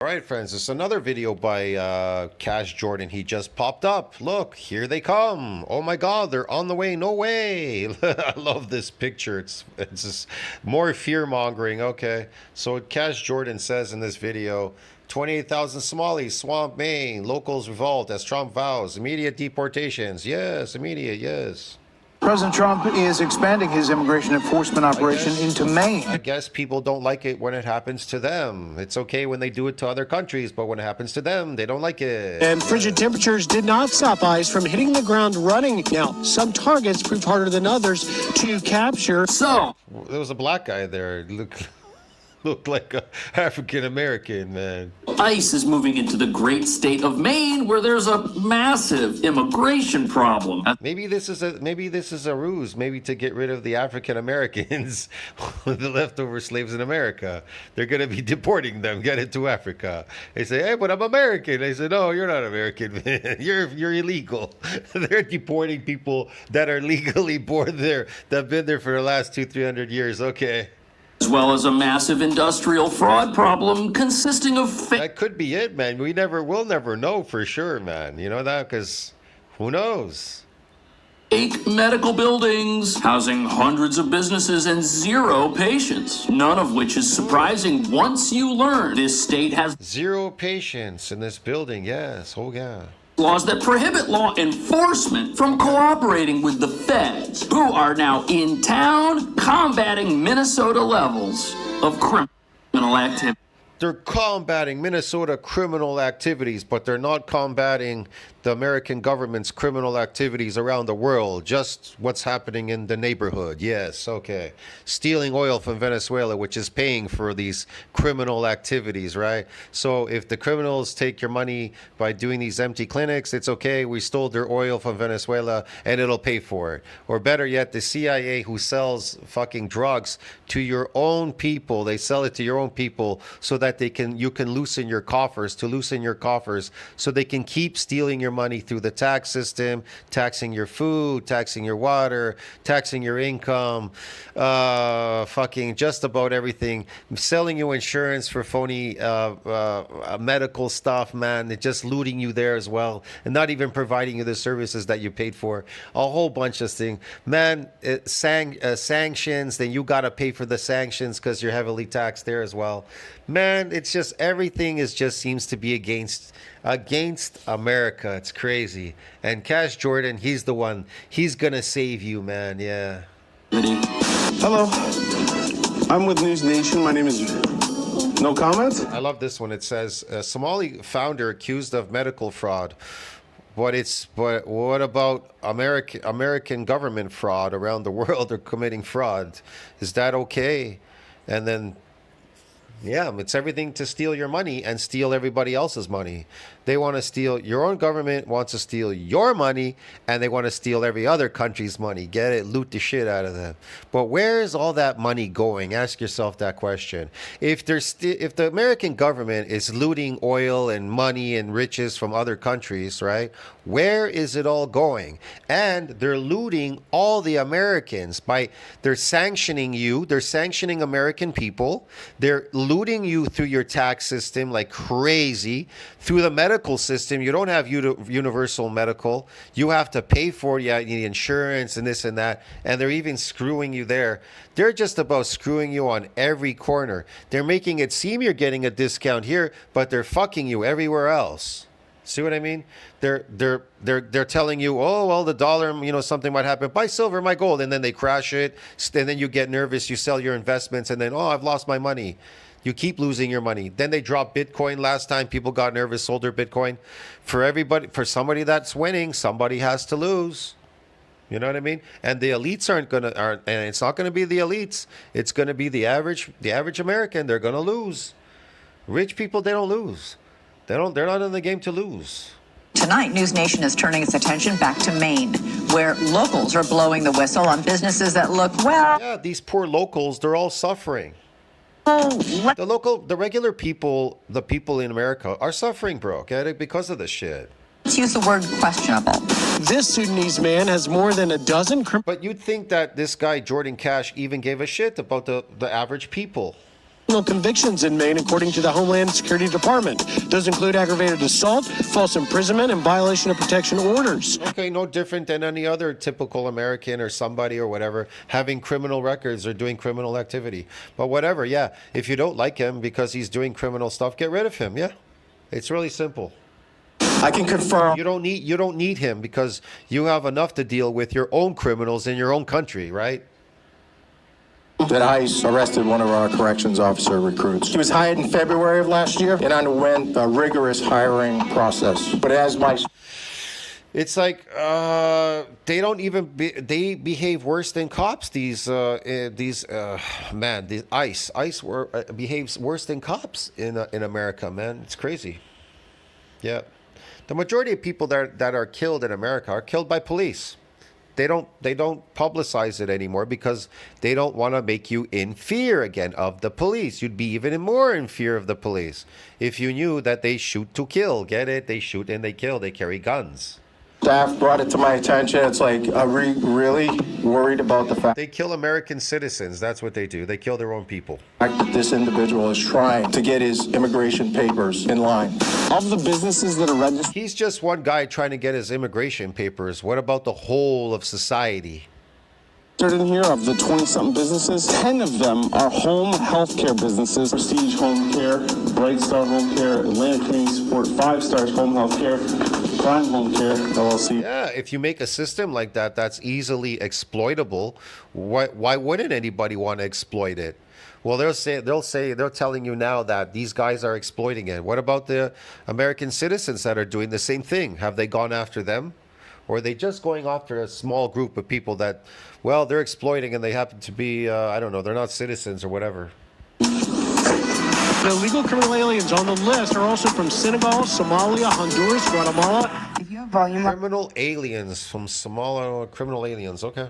All right, friends, this is another video by Cash Jordan. He just popped up. Look, here they come. Oh my God, they're on the way. No way. I love this picture. It's just more fear mongering. Okay, so what Cash Jordan says in this video: 28,000 Somalis swamp Maine. Locals revolt as Trump vows immediate deportations. Yes, immediate. Yes. President Trump is expanding his immigration enforcement operation into Maine. I guess people don't like it when it happens to them. It's okay when they do it to other countries, but when it happens to them, they don't like it. And frigid temperatures did not stop ice from hitting the ground running. Now, some targets proved harder than others to capture. So there was a black guy there. Looked like an African American, man. ICE is moving into the great state of Maine, where there's a massive immigration problem. Maybe this is a ruse, maybe to get rid of the African Americans, the leftover slaves in America. They're gonna be deporting them, get it to Africa. They say, "Hey, but I'm American." They say, "No, you're not American, man. You're illegal." They're deporting people that are legally born there, that've been there for the last 200-300 years. Okay. As well as a massive industrial fraud problem consisting of that could be it, man. We'll never know for sure, man. You know that? Because who knows? fake medical buildings, housing hundreds of businesses and zero patients. None of which is surprising once you learn this state has zero patients in this building. Yes. Oh, yeah. Laws that prohibit law enforcement from cooperating with the feds, who are now in town combating Minnesota levels of criminal activity. They're combating Minnesota criminal activities, but they're not combating the American government's criminal activities around the world. Just what's happening in the neighborhood. Yes, okay. Stealing oil from Venezuela, which is paying for these criminal activities, right? So if the criminals take your money by doing these empty clinics, it's okay. We stole their oil from Venezuela and it'll pay for it. Or better yet, the CIA, who sells fucking drugs to your own people, they sell it to your own people so that you can loosen your coffers, so they can keep stealing your money through the tax system, taxing your food, taxing your water, taxing your income, fucking just about everything, selling you insurance for phony medical stuff, man. They're just looting you there as well, and not even providing you the services that you paid for. A whole bunch of things, man. Sanctions, then you gotta pay for the sanctions because you're heavily taxed there as well, man. It's just everything seems to be against America. It's crazy. And Cash Jordan, he's the one. He's gonna save you, man. Yeah. Hello, I'm with News Nation. My name is No Comment. I love this one. It says Somali founder accused of medical fraud. But what about American government fraud around the world? Are committing fraud. Is that okay? And then, yeah, it's everything to steal your money and steal everybody else's money. They want to steal, your own government wants to steal your money, and they want to steal every other country's money. Get it? Loot the shit out of them. But where is all that money going? Ask yourself that question. If the American government is looting oil and money and riches from other countries, right? Where is it all going? And they're looting all the Americans they're sanctioning you. They're sanctioning American people. They're looting you through your tax system like crazy. Through the medical system, you don't have universal medical. You have to pay for it. You need insurance and this and that. And they're even screwing you there. They're just about screwing you on every corner. They're making it seem you're getting a discount here, but they're fucking you everywhere else. See what I mean? They're telling you, oh, well, the dollar, something might happen. Buy silver, my gold. And then they crash it. And then you get nervous. You sell your investments. And then, oh, I've lost my money. You keep losing your money. Then they dropped Bitcoin last time. People got nervous, sold their Bitcoin. For somebody that's winning, somebody has to lose. You know what I mean? And the elites and it's not going to be the elites. It's going to be the average American. They're going to lose. Rich people, they don't lose. They're not in the game to lose. Tonight, News Nation is turning its attention back to Maine, where locals are blowing the whistle on businesses that look, well... Yeah, these poor locals, they're all suffering. The regular people, the people in America are suffering, bro, okay, because of this shit. Let's use the word questionable. This Sudanese man has more than a dozen But you'd think that this guy, Jordan Cash, even gave a shit about the average people. convictions in Maine, according to the Homeland Security Department. Those include aggravated assault, false imprisonment, and violation of protection orders. Okay, no different than any other typical American or somebody or whatever having criminal records or doing criminal activity. But whatever, yeah. If you don't like him because he's doing criminal stuff, get rid of him. Yeah, it's really simple. I can confirm. You don't need him because you have enough to deal with your own criminals in your own country, right? That ICE arrested one of our corrections officer recruits. He was hired in February of last year and underwent a rigorous hiring process. But as my... It's like they don't even they behave worse than cops. These ICE behaves worse than cops in America, man. It's crazy. Yeah, the majority of people that are killed in America are killed by police. They don't publicize it anymore because they don't want to make you in fear again of the police. You'd be even more in fear of the police if you knew that they shoot to kill. Get it? They shoot and they kill. They carry guns. Staff brought it to my attention. It's like, are we really worried about the fact They kill American citizens. That's what they do. They kill their own people. that this individual is trying to get his immigration papers in line? Of the businesses that are registered... He's just one guy trying to get his immigration papers. What about the whole of society? in here, of the 20-something businesses, 10 of them are home health care businesses. Prestige Home Care, Bright Star Home Care, Atlantic Community Support, 5 Stars Home Health Care, Prime Home Care, LLC. Yeah, if you make a system like that, that's easily exploitable. Why wouldn't anybody want to exploit it? Well, they're telling you now that these guys are exploiting it. What about the American citizens that are doing the same thing? Have they gone after them? Or are they just going after a small group of people that, well, they're exploiting and they happen to be, I don't know, they're not citizens or whatever? The illegal criminal aliens on the list are also from Senegal, Somalia, Honduras, Guatemala. If you have volume, Criminal aliens from Somalia, criminal aliens, okay.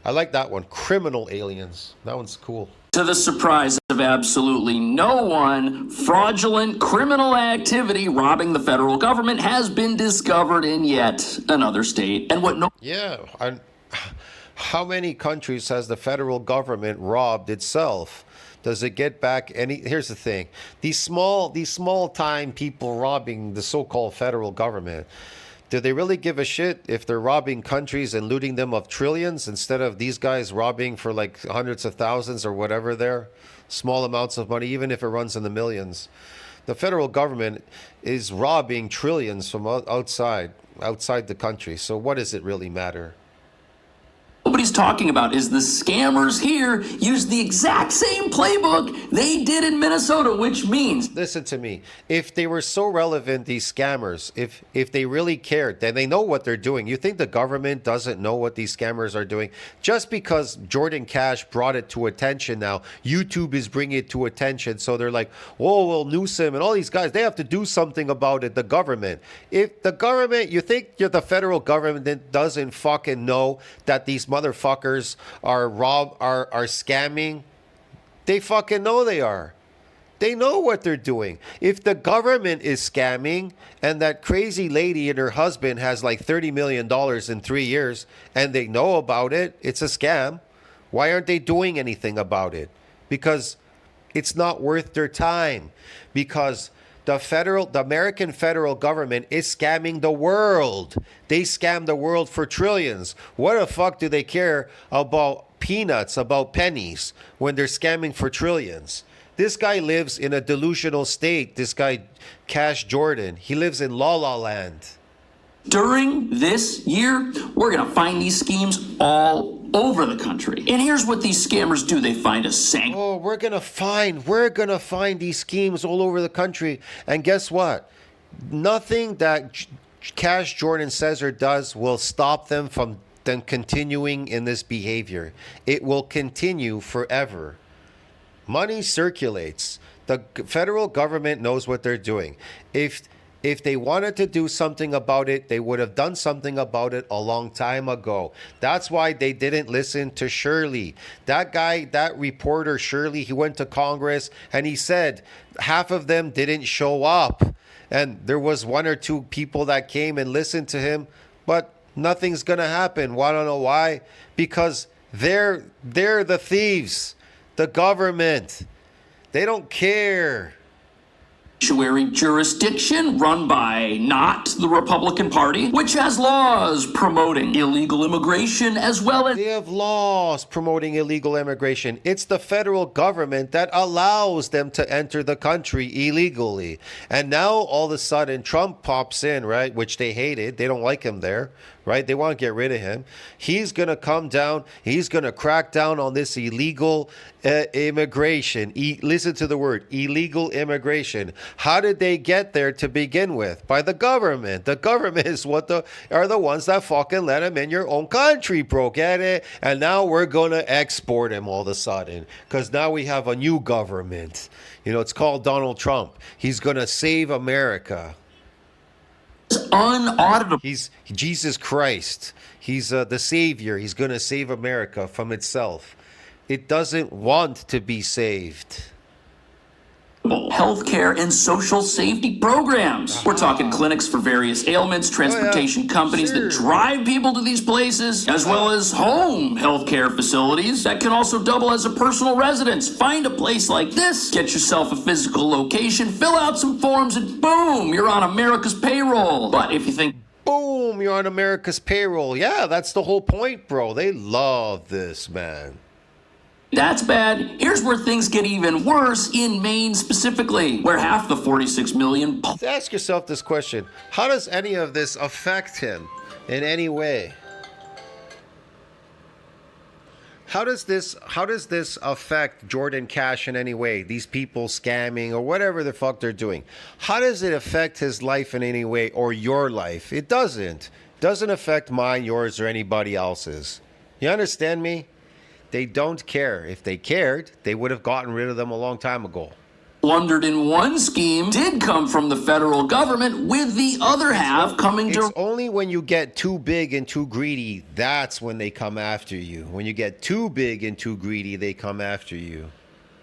I like that one, criminal aliens. That one's cool. To the surprise of absolutely no one, fraudulent criminal activity robbing the federal government has been discovered in yet another state. And what no Yeah. How many countries has the federal government robbed itself? Does it get back any? Here's the thing: these small time people robbing the so-called federal government. Do they really give a shit if they're robbing countries and looting them of trillions instead of these guys robbing for like hundreds of thousands or whatever they're small amounts of money, even if it runs in the millions? The federal government is robbing trillions from outside the country. So what does it really matter? nobody's talking about is the scammers here use the exact same playbook they did in Minnesota, which means... Listen to me. If they were so relevant, these scammers, if they really cared, then they know what they're doing. You think the government doesn't know what these scammers are doing? Just because Jordan Cash brought it to attention now, YouTube is bringing it to attention. So they're like, whoa, well, Newsom and all these guys, they have to do something about it, the government. If the government, you think the federal government doesn't fucking know that these motherfuckers are scamming? They fucking know they are. They know what they're doing. If the government is scamming and that crazy lady and her husband has like $30 million in 3 years and they know about it, it's a scam. Why aren't they doing anything about it? Because it's not worth their time. Because the American federal government is scamming the world. They scam the world for trillions. What the fuck do they care about peanuts, about pennies, when they're scamming for trillions? This guy lives in a delusional state. This guy, Cash Jordan, he lives in La La Land. During this year, we're going to find these schemes all over the country. And here's what these scammers do. They find a sank. Oh, we're going to find these schemes all over the country. And guess what? Nothing that Cash Jordan says or does will stop them from them continuing in this behavior. It will continue forever. Money circulates. The federal government knows what they're doing. If they wanted to do something about it, they would have done something about it a long time ago. That's why they didn't listen to Shirley. That guy, that reporter Shirley, he went to Congress and he said half of them didn't show up. And there was one or two people that came and listened to him, but nothing's going to happen. Want to know why? Because they're the thieves. The government. They don't care. Sanctuary jurisdiction run by not the Republican Party, which has laws promoting illegal immigration as well as They have laws promoting illegal immigration. It's the federal government that allows them to enter the country illegally. And now all of a sudden Trump pops in, right? Which they hated. They don't like him there, right? They want to get rid of him. He's going to come down. He's going to crack down on this illegal immigration. Listen to the word, illegal immigration. How did they get there to begin with? By the government. The government is are the ones that fucking let him in your own country, bro. Get it? And now we're going to export him all of a sudden because now we have a new government. You know, it's called Donald Trump. He's going to save America. unauditable. He's Jesus Christ. He's the savior. He's going to save America from itself. It doesn't want to be saved. Healthcare and social safety programs. We're talking clinics for various ailments, transportation companies that drive people to these places, as well as home healthcare facilities that can also double as a personal residence. Find a place like this, get yourself a physical location, fill out some forms, and boom, you're on America's payroll. But if you think, boom, you're on America's payroll. Yeah, that's the whole point, bro. They love this, man. that's bad, here's where things get even worse in Maine specifically, where half the 46 million... Ask yourself this question. How does any of this affect him in any way? How does this affect Jordan Cash in any way? These people scamming or whatever the fuck they're doing. How does it affect his life in any way or your life? It doesn't. Doesn't affect mine, yours, or anybody else's. You understand me? They don't care. If they cared, they would have gotten rid of them a long time ago. plundered in one scheme did come from the federal government, with the other half coming It's only when you get too big and too greedy, that's when they come after you. When you get too big and too greedy, they come after you.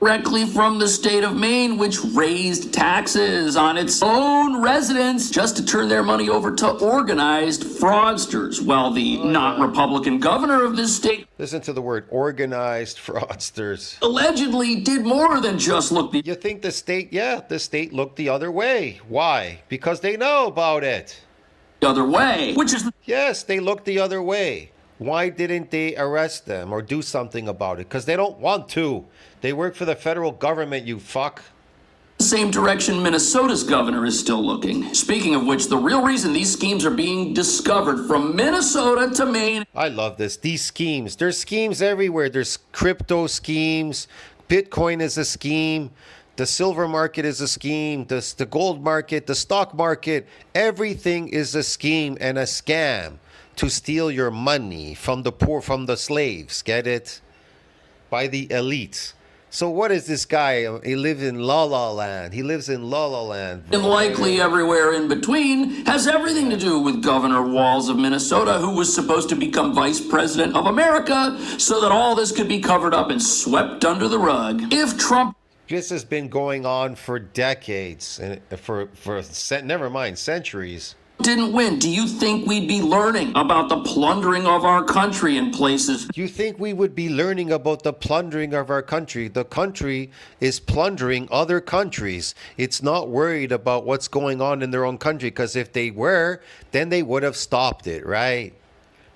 directly from the state of Maine, which raised taxes on its own residents just to turn their money over to organized fraudsters. Well, the not Republican governor of this state, Listen to the word, organized fraudsters. allegedly did more than just look the You think the state looked the other way. Why? Because they know about it. other way, which is Yes, they looked the other way. Why didn't they arrest them or do something about it? Because they don't want to. They work for the federal government, you fuck. the same direction Minnesota's governor is still looking. Speaking of which, the real reason these schemes are being discovered from Minnesota to Maine. I love this. These schemes. There's schemes everywhere. There's crypto schemes. Bitcoin is a scheme. The silver market is a scheme. The gold market, the stock market. Everything is a scheme and a scam to steal your money from the poor, from the slaves. Get it? By the elites. So what is this guy? He lives in La La Land. He lives in La La Land. And likely everywhere in between, has everything to do with Governor Walz of Minnesota, who was supposed to become vice president of America so that all this could be covered up and swept under the rug. If Trump This has been going on for decades, and never mind centuries. didn't win, do you think we'd be learning about the plundering of our country in places? Do you think we would be learning about the plundering of our country? The country is plundering other countries. It's not worried about what's going on in their own country, because if they were, then they would have stopped it, right?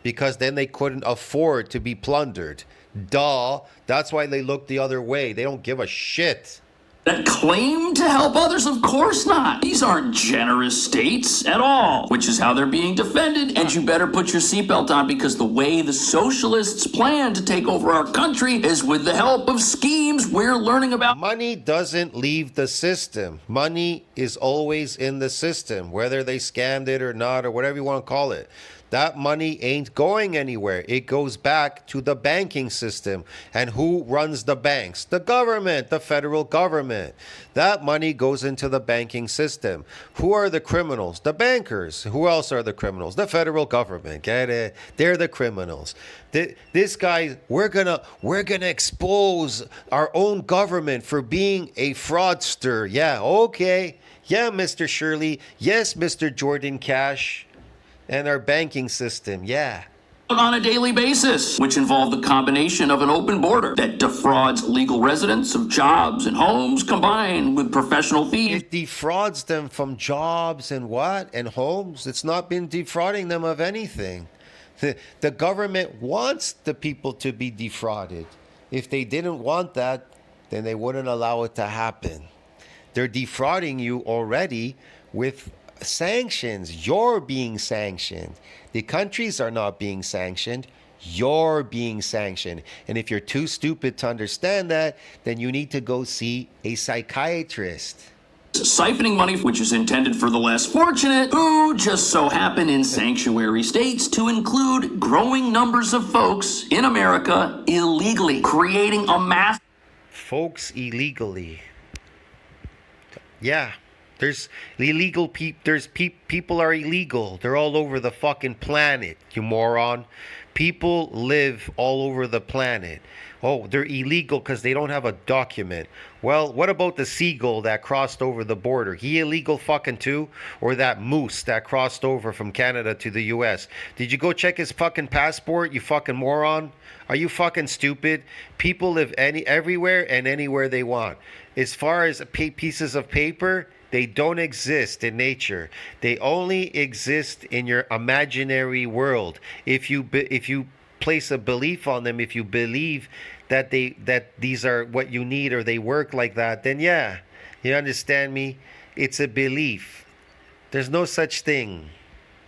Because then they couldn't afford to be plundered. Duh. That's why they look the other way. They don't give a shit. That claim to help others? Of course not. These aren't generous states at all, which is how they're being defended. And you better put your seatbelt on, because the way the socialists plan to take over our country is with the help of schemes we're learning about. Money doesn't leave the system. Money is always in the system, whether they scammed it or not, or whatever you want to call it. That money ain't going anywhere. It goes back to the banking system. And who runs the banks? The government, the federal government. That money goes into the banking system. Who are the criminals? The bankers. Who else are the criminals? The federal government. Get it? They're the criminals. This guy, we're gonna expose our own government for being a fraudster. Yeah, okay. Yeah, Mr. Shirley. Yes, Mr. Jordan Cash. And our banking system, yeah. on a daily basis, which involve the combination of an open border that defrauds legal residents of jobs and homes combined with professional thieves. It defrauds them from jobs and what? And homes. It's not been defrauding them of anything. The government wants the people to be defrauded. If they didn't want that, then they wouldn't allow it to happen. They're defrauding you already with sanctions. You're being sanctioned. The countries are not being sanctioned. You're being sanctioned. And if you're too stupid to understand that, then you need to go see a psychiatrist. Siphoning money, which is intended for the less fortunate, who just so happen in sanctuary states to include growing numbers of folks in America illegally, creating a mass. Folks illegally. Yeah. There's illegal people. People are illegal. They're all over the fucking planet, you moron. People live all over the planet. Oh, they're illegal because they don't have a document. Well, what about the seagull that crossed over the border? He illegal fucking too? Or that moose that crossed over from Canada to the US? Did you go check his fucking passport, you fucking moron? Are you fucking stupid? People live everywhere and anywhere they want. As far as pieces of paper, they don't exist in nature. They only exist in your imaginary world. If you place a belief on them, if you believe that these are what you need or they work like that, then yeah, you understand me? It's a belief. There's no such thing.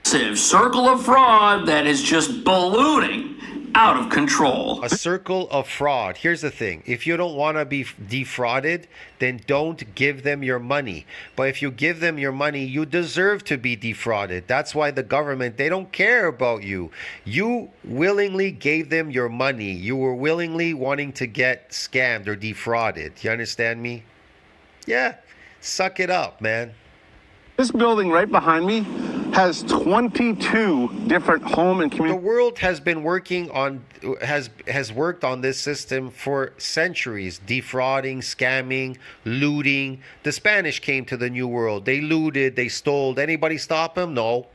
Circle of fraud that is just ballooning out of control. A circle of fraud. Here's the thing. If you don't want to be defrauded, then don't give them your money. But if you give them your money, you deserve to be defrauded. That's why the government, they don't care about you. You willingly gave them your money. You were willingly wanting to get scammed or defrauded. You understand me? Yeah. Suck it up, man. This building right behind me has 22 different home and community. The world has been working on has worked on this system for centuries. Defrauding, scamming, looting. The Spanish came to the New World. They looted, they stole. Anybody stop them? No.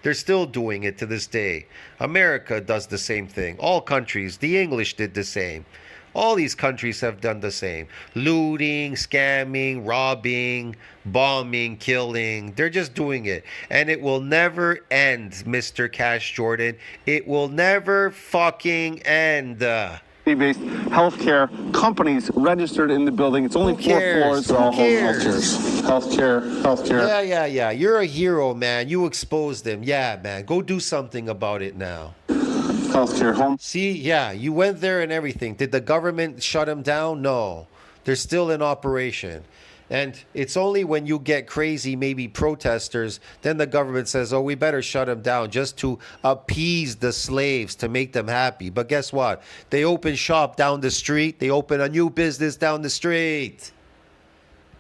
They're still doing it to this day. America does the same thing. All countries. The English did the same. All these countries have done the same. Looting, scamming, robbing, bombing, killing. They're just doing it. And it will never end, Mr. Cash Jordan. It will never fucking end. Based healthcare companies registered in the building. It's only 4 floors. They're all home healthcare. Yeah. You're a hero, man. You exposed them. Yeah, man. Go do something about it now. Healthcare home. See, yeah, you went there and everything. Did the government shut them down? No. They're still in operation. And it's only when you get crazy, maybe protesters, then the government says, oh, we better shut them down just to appease the slaves, to make them happy. But guess what? They open shop down the street. They open a new business down the street.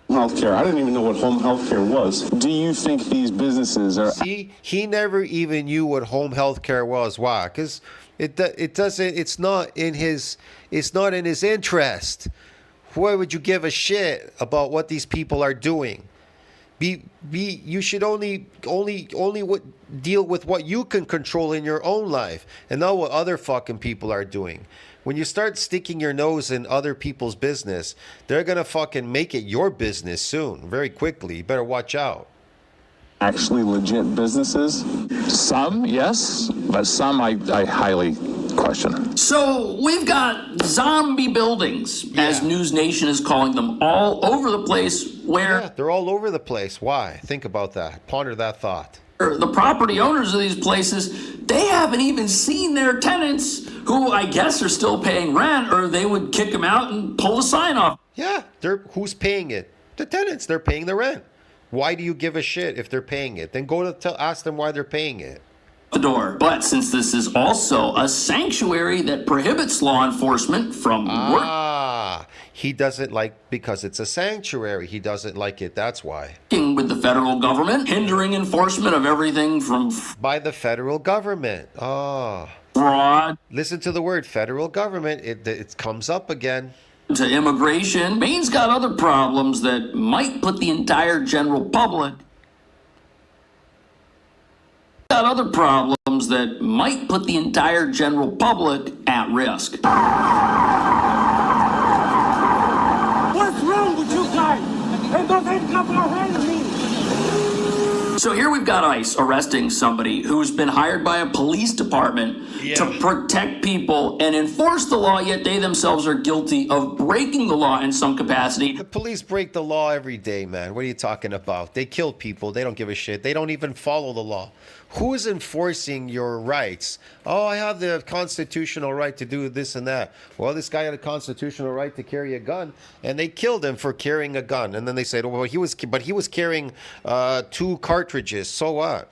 Healthcare. I didn't even know what home healthcare was. Do you think these businesses are... See, he never even knew what home healthcare was. Why? Because it's not in his interest. Why would you give a shit about what these people are doing? You should only deal with what you can control in your own life, and not what other fucking people are doing. When you start sticking your nose in other people's business, they're gonna fucking make it your business soon, very quickly. You better watch out. Actually legit businesses? Some, yes, but some I highly question. So we've got zombie buildings, as News Nation is calling them, all over the place where... Yeah, they're all over the place. Why? Think about that. Ponder that thought. The property owners of these places, they haven't even seen their tenants, who I guess are still paying rent, or they would kick them out and pull the sign off. Yeah, who's paying it? The tenants. They're paying the rent. Why do you give a shit if they're paying it? Then go to ask them why they're paying it. The door. But since this is also a sanctuary that prohibits law enforcement from he doesn't like, because it's a sanctuary, he doesn't like it. That's why. Working with the federal government, hindering enforcement of everything from by the federal government. Fraud. Listen to the word federal government. It comes up again. To immigration. Maine's got other problems that might put the entire general public got other problems that might put the entire general public at risk. What's wrong with you guys? And don't handcuff our hands me. So here we've got ICE arresting somebody who's been hired by a police department to protect people and enforce the law, yet they themselves are guilty of breaking the law in some capacity. The police break the law every day, man. What are you talking about? They kill people. They don't give a shit. They don't even follow the law. Who is enforcing your rights? Oh, I have the constitutional right to do this and that. Well, this guy had a constitutional right to carry a gun, and they killed him for carrying a gun. And then they said, well, he was carrying 2 cartridges. So what?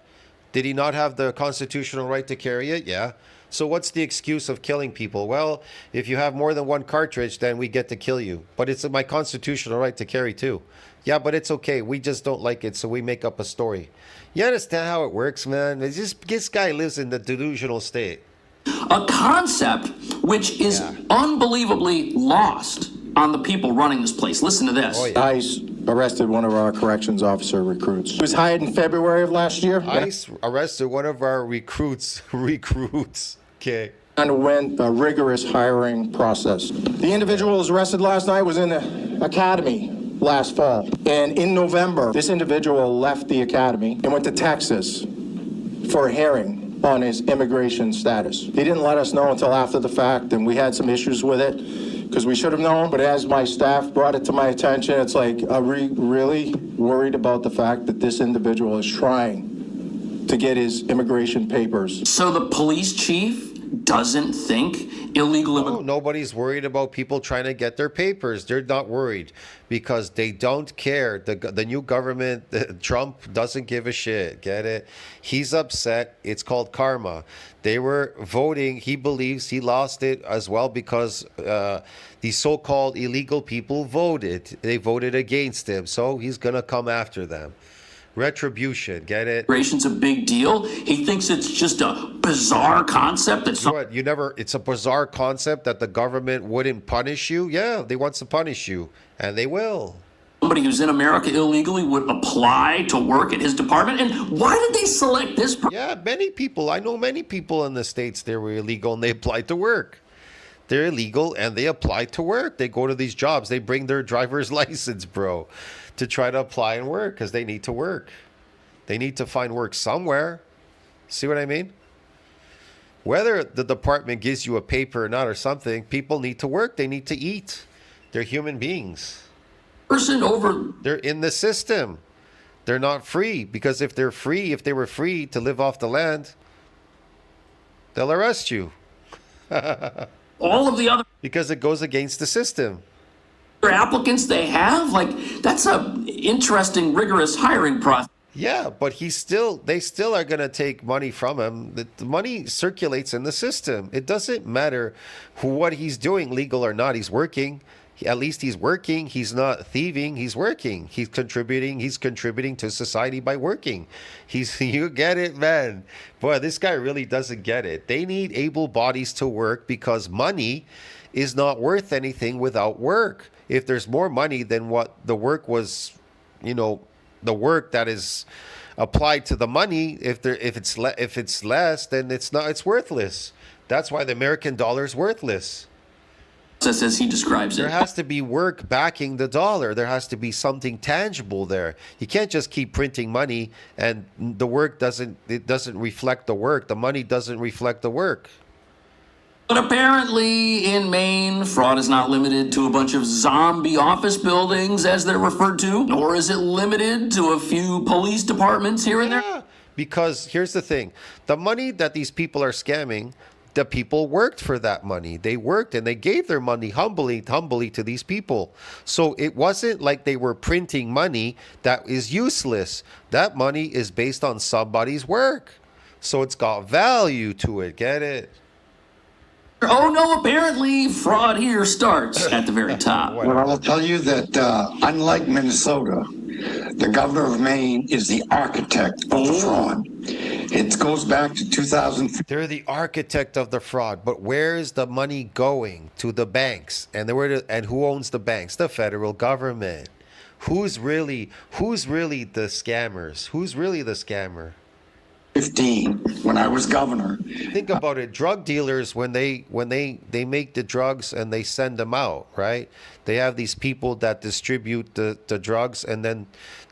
Did he not have the constitutional right to carry it? Yeah. So what's the excuse of killing people? Well, if you have more than 1 cartridge, then we get to kill you. But it's my constitutional right to carry 2. Yeah, but it's okay. We just don't like it, so we make up a story. You understand how it works, man? It's just, this guy lives in the delusional state. A concept which is unbelievably lost on the people running this place. Listen to this. Oh, yeah. ICE arrested one of our corrections officer recruits. He was hired in February of last year. ICE arrested one of our recruits. Okay. Underwent a rigorous hiring process. The individual who was arrested last night was in the academy last fall. And in November, this individual left the academy and went to Texas for a hearing on his immigration status. He didn't let us know until after the fact, and we had some issues with it because we should have known. But as my staff brought it to my attention, it's like, are we really worried about the fact that this individual is trying to get his immigration papers? So the police chief doesn't think illegal immigration. Nobody's worried about people trying to get their papers. They're not worried because they don't care. The new government, Trump, doesn't give a shit. Get it? He's upset. It's called karma. They were voting. He believes he lost it as well because these so-called illegal people voted. They voted against him. So he's going to come after them. Retribution, get it? Immigration's a big deal. He thinks it's just a bizarre concept. It's a bizarre concept that the government wouldn't punish you. Yeah, they want to punish you, and they will. Somebody who's in America illegally would apply to work at his department. And why did they select this person? Yeah, many people. I know many people in the States, they were illegal and they applied to work. They're illegal and they apply to work. They go to these jobs. They bring their driver's license, bro, to try to apply and work because they need to work. They need to find work somewhere. See what I mean? Whether the department gives you a paper or not or something, people need to work. They need to eat. They're human beings. They're in the system. They're not free because if they were free to live off the land, they'll arrest you. All of the other because it goes against the system. Applicants they have, like, that's a interesting, rigorous hiring process. Yeah, but they still are going to take money from him. The money circulates in the system. It doesn't matter what he's doing, legal or not. He's working. At least he's working. He's not thieving. He's working. He's contributing. He's contributing to society by working. You get it, man. Boy, this guy really doesn't get it. They need able bodies to work because money is not worth anything without work. If there's more money than what the work was, the work that is applied to the money, if it's less, then it's worthless. That's why the American dollar is worthless. As he describes it. There has to be work backing the dollar. There has to be something tangible there. You can't just keep printing money and the work doesn't reflect the work. The money doesn't reflect the work. But apparently in Maine, fraud is not limited to a bunch of zombie office buildings, as they're referred to, nor is it limited to a few police departments here and there. Because here's the thing. The money that these people are scamming, the people worked for that money. They worked and they gave their money humbly to these people. So it wasn't like they were printing money that is useless. That money is based on somebody's work. So it's got value to it. Get it? Oh no, apparently fraud here starts at the very top. Well, I will tell you that unlike Minnesota, the governor of Maine is the architect of the fraud. It goes back to 2003. They're the architect of the fraud, but where is the money going? To the banks. And who owns the banks? The federal government. Who's really the scammers? Who's really the scammer? 15 when I was governor. Think about it. Drug dealers, when they make the drugs and they send them out, right? They have these people that distribute the drugs, and then,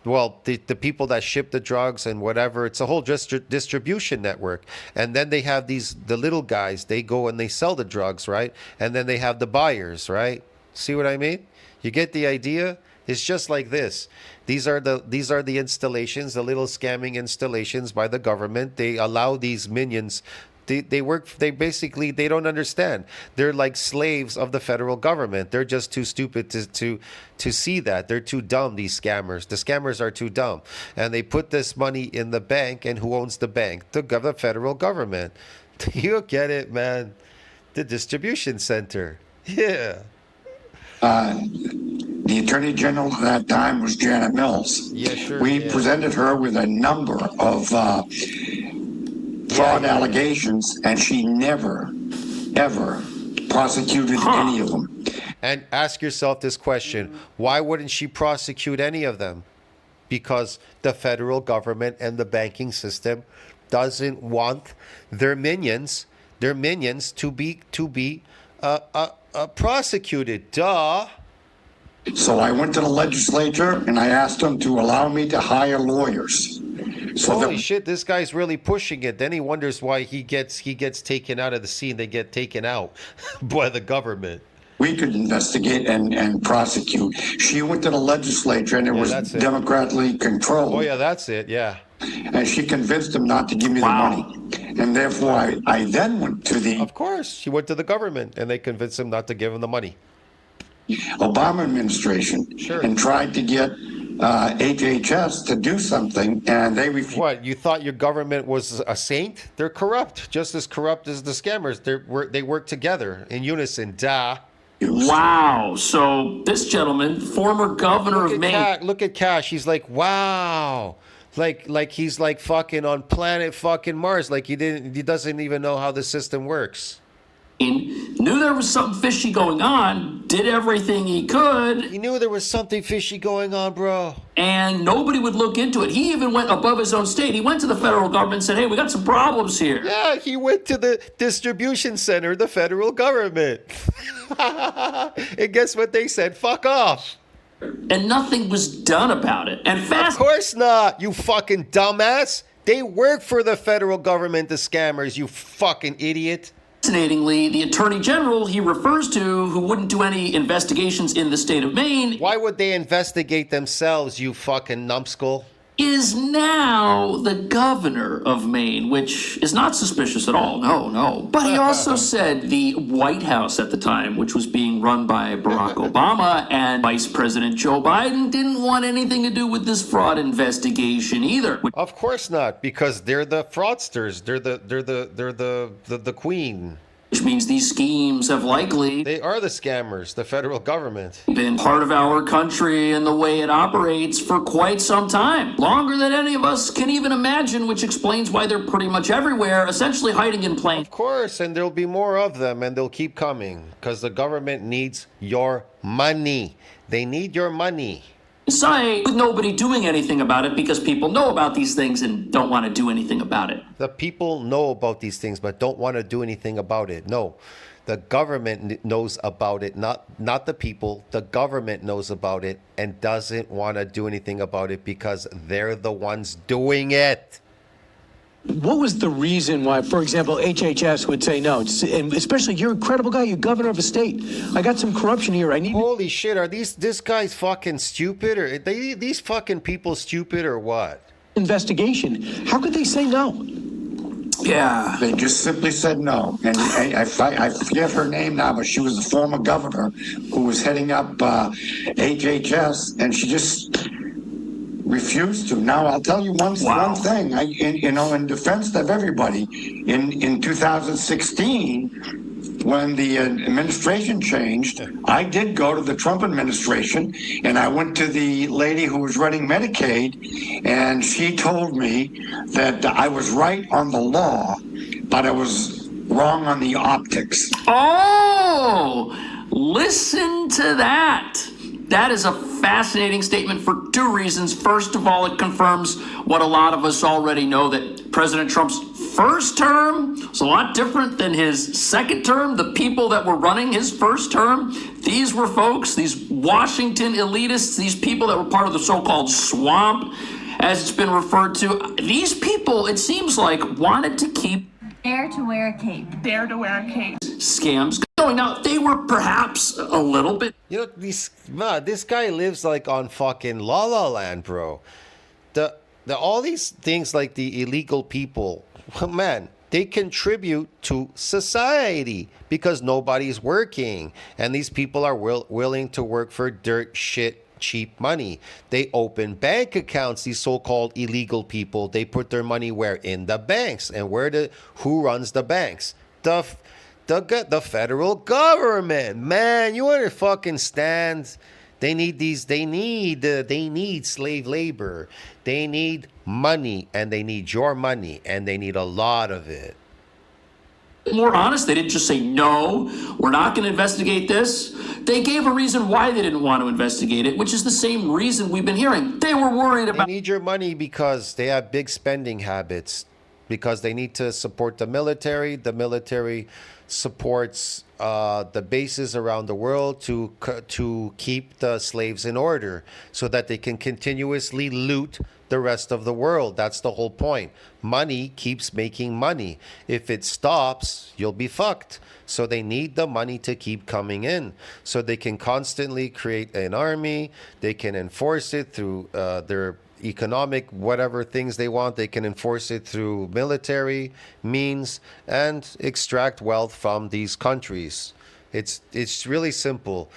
well, the people that ship the drugs and whatever. It's a whole distribution network. And then they have the little guys. They go and they sell the drugs, right? And then they have the buyers, right? See what I mean? You get the idea? It's just like this. These are the installations, the little scamming installations by the government. They allow these minions. They don't understand. They're like slaves of the federal government. They're just too stupid to see that. They're too dumb, these scammers. The scammers are too dumb. And they put this money in the bank, and who owns the bank? The federal government. You get it, man. The distribution center. Yeah. The Attorney General at that time was Janet Mills. Yeah, sure. We presented her with a number of fraud allegations, and she never, ever prosecuted any of them. And ask yourself this question: why wouldn't she prosecute any of them? Because the federal government and the banking system doesn't want their minions to be prosecuted. Duh. So I went to the legislature and I asked them to allow me to hire lawyers. So Holy shit, this guy's really pushing it. Then he wonders why he gets taken out of the scene. They get taken out by the government. We could investigate and prosecute. She went to the legislature and it was democratically controlled. Oh yeah, that's it. Yeah. And she convinced them not to give me the money. And therefore I then went to the... Of course, she went to the government and they convinced him not to give him the money. Obama administration and tried to get HHS to do something, and they refused. What, you thought your government was a saint? They're corrupt, just as corrupt as the scammers. They work together in unison. Duh. Wow. So this gentleman, former governor of Maine. Look at Cash. He's like, wow. Like he's like fucking on planet fucking Mars. Like he doesn't even know how the system works. Knew there was something fishy going on, did everything he could. He knew there was something fishy going on, bro. And nobody would look into it. He even went above his own state. He went to the federal government and said, hey, we got some problems here. Yeah, he went to the distribution center, the federal government. And guess what they said? Fuck off. And nothing was done about it. And Of course not, you fucking dumbass. They work for the federal government, the scammers, you fucking idiot. Fascinatingly, the Attorney General he refers to, who wouldn't do any investigations in the state of Maine... Why would they investigate themselves, you fucking numbskull? ...is now the governor of Maine, which is not suspicious at all. No. But he also said the White House at the time, which was being run by Barack Obama and Vice President Joe Biden, didn't want anything to do with this fraud investigation either. Of course not, because they're the fraudsters. They're the queen. Which means these schemes have likely... They are the scammers, the federal government. ...been part of our country and the way it operates for quite some time. Longer than any of us can even imagine, which explains why they're pretty much everywhere, essentially hiding in plain... Of course, and there'll be more of them, and they'll keep coming. Because the government needs your money. They need your money. Sight with nobody doing anything about it because people know about these things and don't want to do anything about it. The people know about these things but don't want to do anything about it. No, the government knows about it, not the people. The government knows about it and doesn't want to do anything about it because they're the ones doing it. What was the reason why, for example, HHS would say no? And especially, you're a credible guy. You're governor of a state. I got some corruption here. Holy shit! Are this guy's fucking stupid, or these fucking people stupid, or what? Investigation. How could they say no? Yeah. They just simply said no. And I forget her name now, but she was the former governor who was heading up HHS, and she just refused to. Now, I'll tell you one thing. In defense of everybody, in 2016, when the administration changed, I did go to the Trump administration, and I went to the lady who was running Medicaid, and she told me that I was right on the law, but I was wrong on the optics. Oh, listen to that. That is a fascinating statement for two reasons. First of all, it confirms what a lot of us already know, that President Trump's first term was a lot different than his second term. The people that were running his first term, these were folks, these Washington elitists, these people that were part of the so-called swamp, as it's been referred to. These people, it seems like, wanted to keep Dare to wear a cape. Dare to wear a cape. scams going. Now, they were perhaps a little bit. This guy lives like on fucking La La Land, bro. All these things like the illegal people, man, they contribute to society because nobody's working. And these people are willing to work for dirt, shit, cheap money. They open bank accounts, these so-called illegal people. They put their money where? In the banks. And who runs the banks? The federal government. Man, you understand? They need slave labor. They need money, and they need your money, and they need a lot of it. More honest. They didn't just say, no, we're not going to investigate this. They gave a reason why they didn't want to investigate it, which is the same reason we've been hearing. They were worried about. They need your money because they have big spending habits, because they need to support the military. The military supports the bases around the world to keep the slaves in order so that they can continuously loot the rest of the world. That's the whole point. Money keeps making money. If it stops, you'll be fucked. So they need the money to keep coming in so they can constantly create an army. They can enforce it through their economic whatever things they want. They can enforce it through military means and extract wealth from these countries. It's really simple.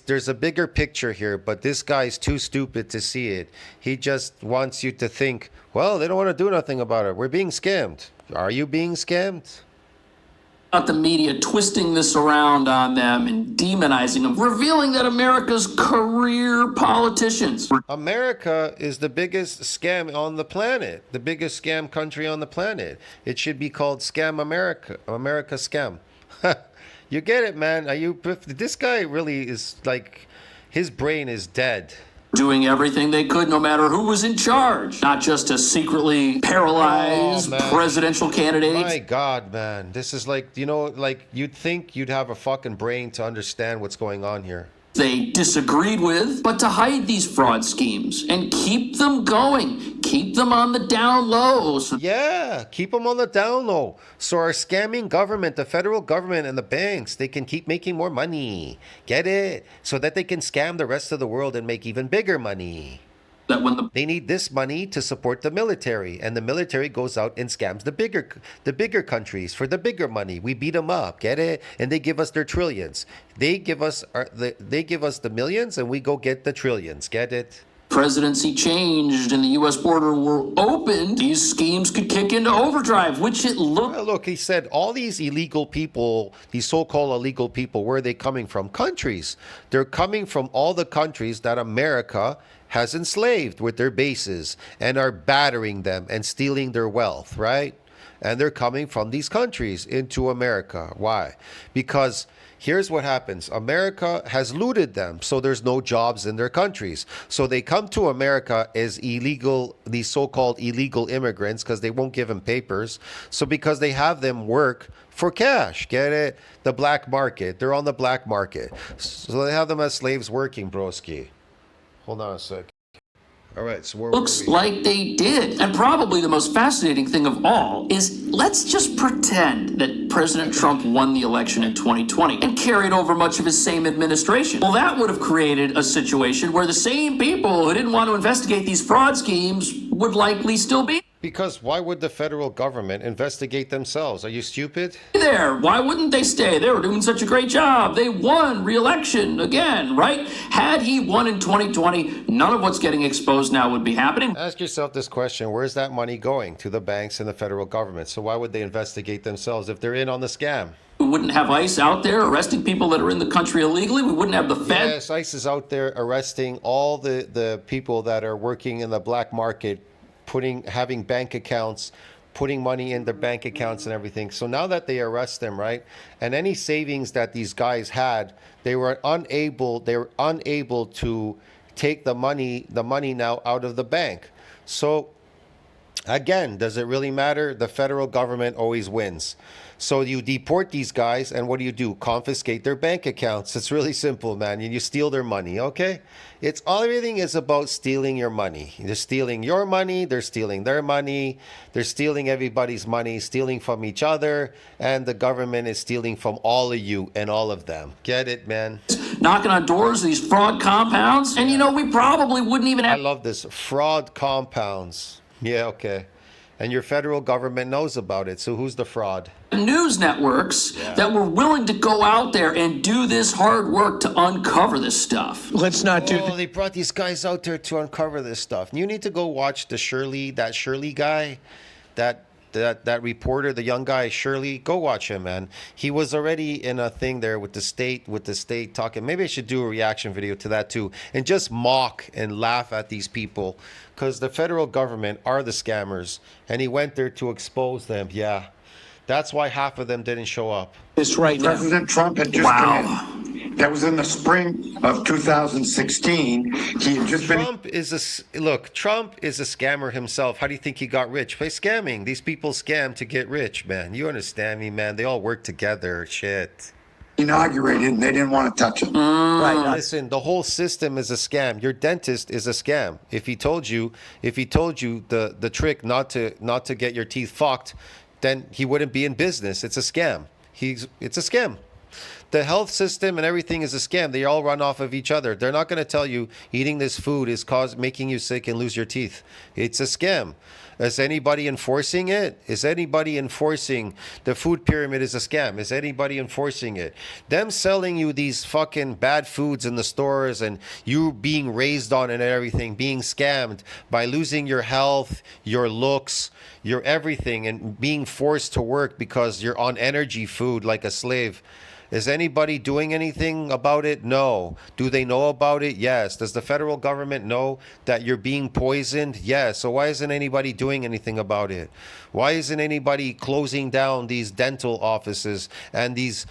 There's a bigger picture here, but this guy's too stupid to see it. He just wants you to think, well, they don't want to do nothing about it. We're being scammed. Are you being scammed? The media twisting this around on them and demonizing them, revealing that America's career politicians. America is the biggest scam on the planet, the biggest scam country on the planet. It should be called Scam America, America Scam. You get it, man. This guy really is like, his brain is dead. Doing everything they could, no matter who was in charge, not just to secretly paralyze presidential candidates. My God, man. This is like, like you'd think you'd have a fucking brain to understand what's going on here. They disagreed with, but to hide these fraud schemes and keep them going, keep them on the down low. Yeah, keep them on the down low. So our scamming government, the federal government and the banks, they can keep making more money. Get it? So that they can scam the rest of the world and make even bigger money. They need this money to support the military, and the military goes out and scams the bigger countries for the bigger money. We beat them up, get it? And they give us their trillions. They give us the millions, and we go get the trillions. Get it? Presidency changed and the U.S. border were opened, these schemes could kick into overdrive, which it looked. Well, look, he said all these illegal people, these so-called illegal people, where are they coming from? Countries. They're coming from all the countries that America has enslaved with their bases and are battering them and stealing their wealth, right? And they're coming from these countries into America. Why? Because here's what happens. America has looted them, so there's no jobs in their countries. So they come to America as illegal, these so-called illegal immigrants, because they won't give them papers. So because they have them work for cash, get it? The black market. They're on the black market. So they have them as slaves working, broski. Hold on a sec. All right, so where looks like they did. And probably the most fascinating thing of all is let's just pretend that President Trump won the election in 2020 and carried over much of his same administration. Well, that would have created a situation where the same people who didn't want to investigate these fraud schemes would likely still be Because why would the federal government investigate themselves? Are you stupid? there. Why wouldn't they stay? They were doing such a great job. They won re-election again, right? Had he won in 2020, none of what's getting exposed now would be happening. Ask yourself this question. Where's that money going? To the banks and the federal government. So why would they investigate themselves if they're in on the scam? We wouldn't have ICE out there arresting people that are in the country illegally. We wouldn't have the Fed. Yes, ICE is out there arresting all the people that are working in the black market, having bank accounts, putting money in their bank accounts and everything. So now that they arrest them, right, and any savings that these guys had, they were unable to take the money now out of the bank. So Again, does it really matter? The federal government always wins. So you deport these guys, and what do? Confiscate their bank accounts. It's really simple, man. You steal their money, okay? It's everything is about stealing your money. They're stealing your money, they're stealing their money, they're stealing everybody's money, stealing from each other, and the government is stealing from all of you and all of them. Get it, man? Knocking on doors of these fraud compounds, and we probably wouldn't even I have. love this. Fraud compounds. Yeah, okay. And your federal government knows about it. So who's the fraud? News networks that were willing to go out there and do this hard work to uncover this stuff. Let's not do. They brought these guys out there to uncover this stuff. You need to go watch that Shirley guy, that reporter, the young guy, Shirley. Go watch him, man. He was already in a thing there with the state talking. Maybe I should do a reaction video to that too, and just mock and laugh at these people, because the federal government are the scammers, and he went there to expose them. Yeah, that's why half of them didn't show up. This right now. President Trump had just come in. That was in the spring of 2016. He had just been. Trump is a scammer himself. How do you think he got rich? By scamming. These people scam to get rich, man. You understand me, man? They all work together. Shit. Inaugurated, and they didn't want to touch it. Right. Listen, the whole system is a scam. Your dentist is a scam. If he told you the trick not to get your teeth fucked, then he wouldn't be in business. It's a scam. It's a scam. The health system and everything is a scam. They all run off of each other. They're not going to tell you eating this food is making you sick and lose your teeth. It's a scam. Is anybody enforcing it? Is anybody enforcing the food pyramid is a scam? Is anybody enforcing it? Them selling you these fucking bad foods in the stores and you being raised on it and everything, being scammed by losing your health, your looks, your everything, and being forced to work because you're on energy food like a slave. Is anybody doing anything about it? No. Do they know about it? Yes. Does the federal government know that you're being poisoned? Yes. So why isn't anybody doing anything about it? Why isn't anybody closing down these dental offices and these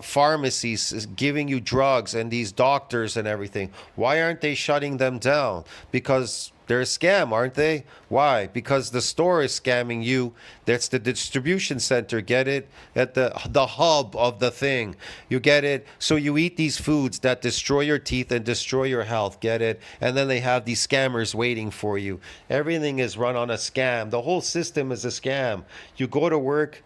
pharmacies giving you drugs and these doctors and everything? Why aren't they shutting them down? Because they're a scam, aren't they? Why? Because the store is scamming you. That's the distribution center. Get it? At the hub of the thing. You get it? So you eat these foods that destroy your teeth and destroy your health. Get it? And then they have these scammers waiting for you. Everything is run on a scam. The whole system is a scam. You go to work.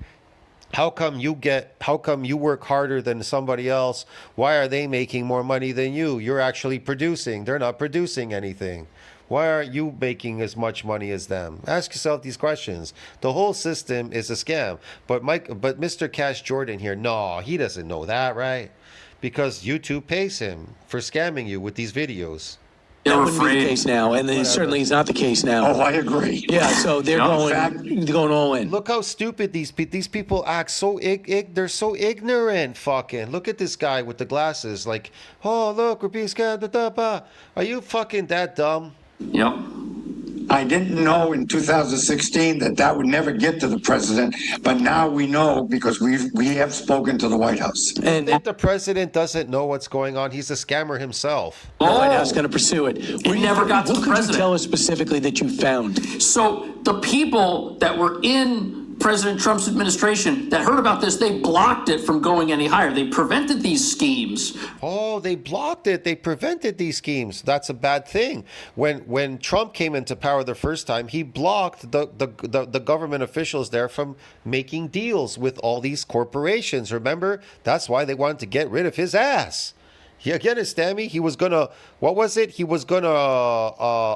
How come you work harder than somebody else? Why are they making more money than you? You're actually producing. They're not producing anything. Why aren't you making as much money as them? Ask yourself these questions. The whole system is a scam. But Mr. Cash Jordan here, no, he doesn't know that, right? Because YouTube pays him for scamming you with these videos. That wouldn't be the case now, and it certainly is not the case now. Oh, I agree. Yeah, so they're going all in. Look how stupid these people act. So they're so ignorant. Fucking look at this guy with the glasses. Like, oh look, we're being scammed. Are you fucking that dumb? Yep. I didn't know in 2016 that would never get to the president, but now we know because we have spoken to the White House. And if the president doesn't know what's going on, he's a scammer himself. The White House going to pursue it. It never got to the president. What could you tell us specifically that you found? So the people that were in President Trump's administration that heard about this, they blocked it from going any higher. They prevented these schemes. Oh, they blocked it. They prevented these schemes. That's a bad thing. When Trump came into power the first time, he blocked the government officials there from making deals with all these corporations. Remember? That's why they wanted to get rid of his ass. You understand me? He was gonna, what was it? He was gonna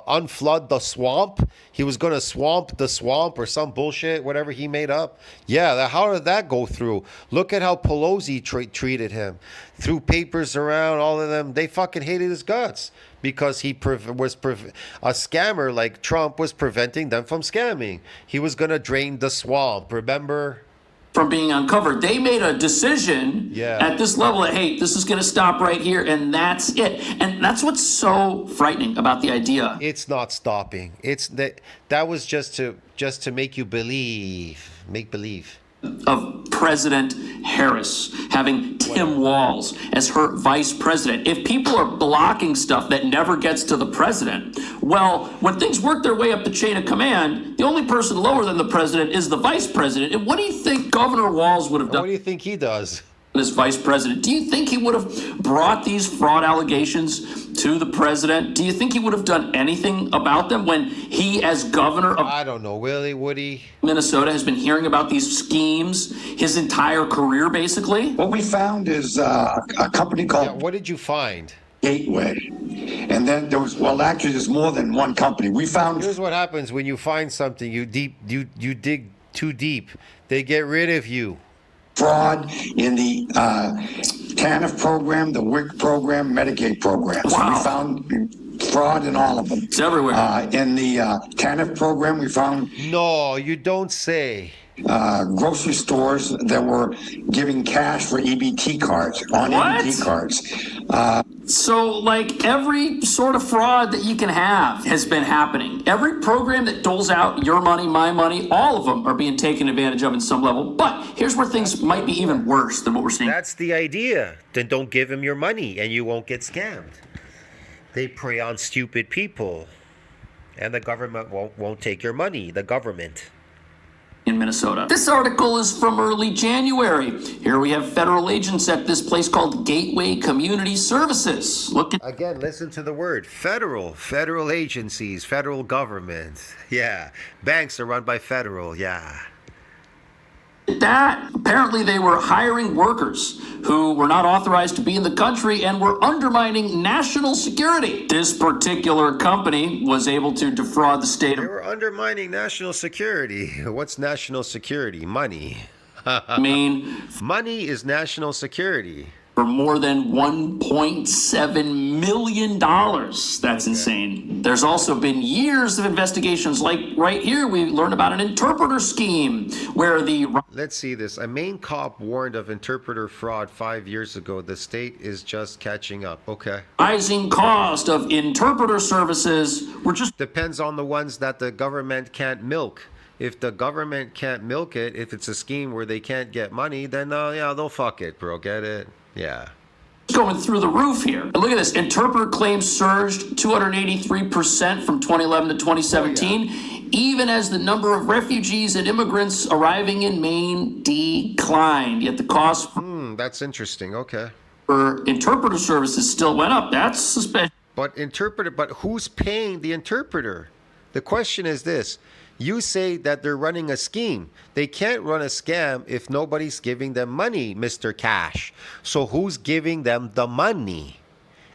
unflood the swamp. He was gonna swamp the swamp or some bullshit, whatever he made up. Yeah, how did that go through? Look at how Pelosi treated him. Threw papers around, all of them. They fucking hated his guts because he was a scammer like Trump was preventing them from scamming. He was gonna drain the swamp, remember? From being uncovered. They made a decision at this level that, hey, this is going to stop right here, and that's it. And that's what's so frightening about the idea. It's not stopping. It's that was just to make you believe, make believe. of President Harris, having Tim Walz as her vice president. If people are blocking stuff that never gets to the president, well, when things work their way up the chain of command, the only person lower than the president is the vice president. And what do you think Governor Walz would have done? What do you think he does? As vice president, do you think he would have brought these fraud allegations to the president? Do you think he would have done anything about them when he, as governor of I don't know, Willie, would he? Minnesota, has been hearing about these schemes his entire career, basically? What we found is a company called What did you find? Gateway. And then there was, well, actually, there's more than one company. We found. Here's what happens when you find something, you dig too deep. They get rid of you. Fraud in the TANF program, the WIC program, Medicaid program. So Wow. we found fraud in all of them. It's everywhere. In the TANF program, we found No, you don't say. grocery stores that were giving cash for EBT cards, on What? EBT cards. So, like, every sort of fraud that you can have has been happening. Every program that doles out your money, my money, all of them are being taken advantage of in some level. But here's where things might be even worse than what we're seeing. That's the idea. Then don't give him your money and you won't get scammed. They prey on stupid people. And the government won't take your money. The government. In Minnesota. This article is from early January. Here we have federal agents at this place called Gateway Community Services. Look at Again, listen to the word. Federal agencies, federal government. Yeah. Banks are run by federal. Yeah. that. Apparently they were hiring workers who were not authorized to be in the country and were undermining national security. This particular company was able to defraud the state They of were undermining national security. What's national security? Money. Maine Money is national security. for more than $1.7 million. That's insane. There's also been years of investigations, like right here, we learned about an interpreter scheme where the Let's see this. A Maine cop warned of interpreter fraud 5 years ago. The state is just catching up. Okay. rising cost of interpreter services were just Depends on the ones that the government can't milk. If the government can't milk it, if it's a scheme where they can't get money, then yeah, they'll fuck it, bro. Get it? Yeah. going through the roof here. And look at this. Interpreter claims surged 283% from 2011 to 2017, even as the number of refugees and immigrants arriving in Maine declined. Yet the cost That's interesting. Okay. for interpreter services still went up. That's suspicious. But who's paying the interpreter? The question is this. You say that they're running a scheme. They can't run a scam if nobody's giving them money, Mr. Cash. So who's giving them the money?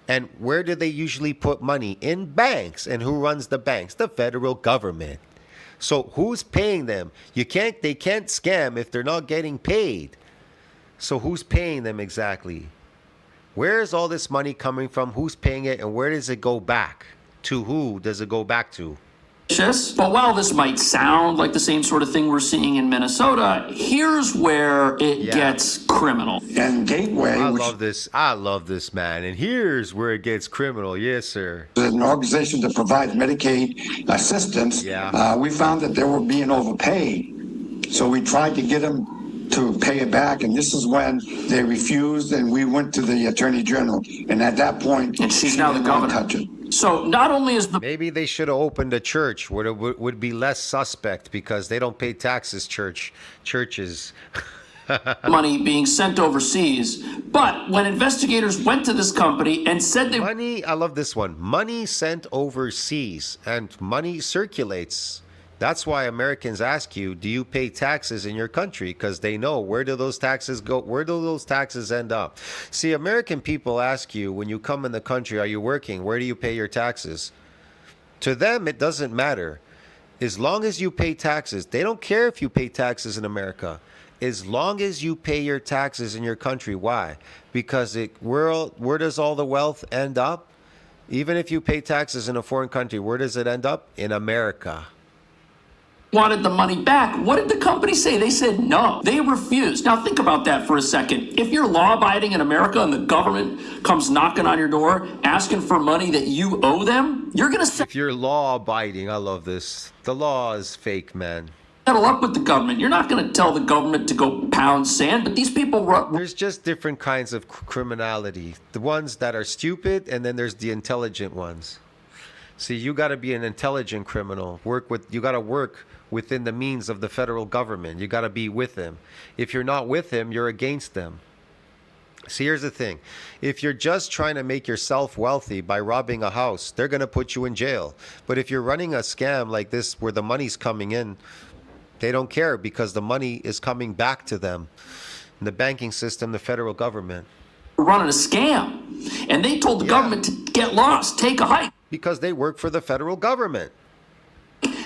And where do they usually put money? In banks. And who runs the banks? The federal government. So who's paying them? They can't scam if they're not getting paid. So who's paying them exactly? Where is all this money coming from? Who's paying it? And where does it go back? To who does it go back to? But while this might sound like the same sort of thing we're seeing in Minnesota, here's where it gets criminal. And Gateway, I which love this, man. And here's where it gets criminal. Yes, sir. is an organization that provides Medicaid assistance, we found that they were being overpaid. So we tried to get them to pay it back, and this is when they refused, and we went to the Attorney General. And at that point, And she's now the didn't want to governor. touch it. So not only is the Maybe they should have opened a church where it would be less suspect because they don't pay taxes, churches. money being sent overseas, but when investigators went to this company and said they Money, I love this one. Money sent overseas and money circulates. That's why Americans ask you, do you pay taxes in your country? Because they know, where do those taxes go? Where do those taxes end up? See, American people ask you, when you come in the country, are you working? Where do you pay your taxes? To them, it doesn't matter. As long as you pay taxes, they don't care if you pay taxes in America. As long as you pay your taxes in your country. Why? Because where does all the wealth end up? Even if you pay taxes in a foreign country, where does it end up? In America. wanted the money back, what did the company say? They said no. They refused. Now think about that for a second. If you're law-abiding in America and the government comes knocking on your door asking for money that you owe them, you're going to say... If you're law-abiding, I love this. The law is fake, man. settle up with the government. You're not going to tell the government to go pound sand, but these people... There's just different kinds of criminality. The ones that are stupid, and then there's the intelligent ones. See, you got to be an intelligent criminal. You got to work within the means of the federal government. You got to be with them. If you're not with them, you're against them. See, here's the thing. If you're just trying to make yourself wealthy by robbing a house, they're going to put you in jail. But if you're running a scam like this where the money's coming in, they don't care because the money is coming back to them. In the banking system, the federal government. Running a scam. And they told the government to get lost, take a hike. Because they work for the federal government.